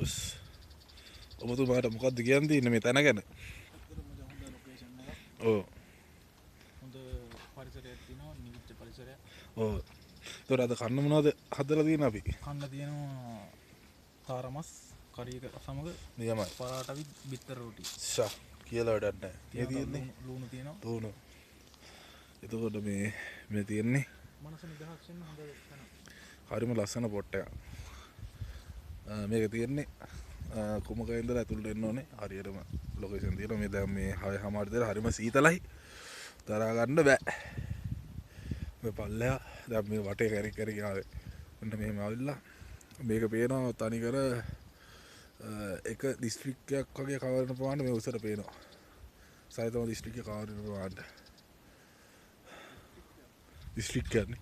ඔස් ඔබතුමාට මොකක්ද කියන්න තියෙන්නේ මේ තැන ගැන? ඔව්. හොඳ පරිසරයක් තියෙනවා, නිවිච්ච පරිසරයක්. ඔව්. ඒතර අද කන්න මොනවද හදලා තියෙන්නේ අපි? කන්න තියෙනවා තාරමස් කරි එක සමග නියමයි. පරාටවි බිත්තර රොටි. ෂා කියලා වැඩක් නැහැ. මේ තියෙන්නේ ලුණු තියෙනවා. ලුණු. එතකොට මේ තියෙන්නේ මනස නිදහස් වෙන්න හොඳ තැන. හරිම ලස්සන පොට්ටයක්. මේක තියෙන්නේ කුමක ඉඳලා ඇතුළට එන්න ඕනේ. හරියටම ලොකේෂන් තියෙනවා. මේ දැන් මේ 6:00 විතර හරිම සීතලයි. දරා ගන්න බෑ. මේ පල්ලෙහා දැන් මේ වටේ කැරි ආවේ. මෙන්න මෙහෙම ආවිල්ලා මේක පේනවා තනි කර එක දිස්ත්‍රික්කයක් වගේ කවර් කරන ප්‍රමාණය මේ උසට පේනවා. සයිතම දිස්ත්‍රික්කය කවර් කරන ප්‍රමාණය. දිස්ත්‍රික්කයක්නේ.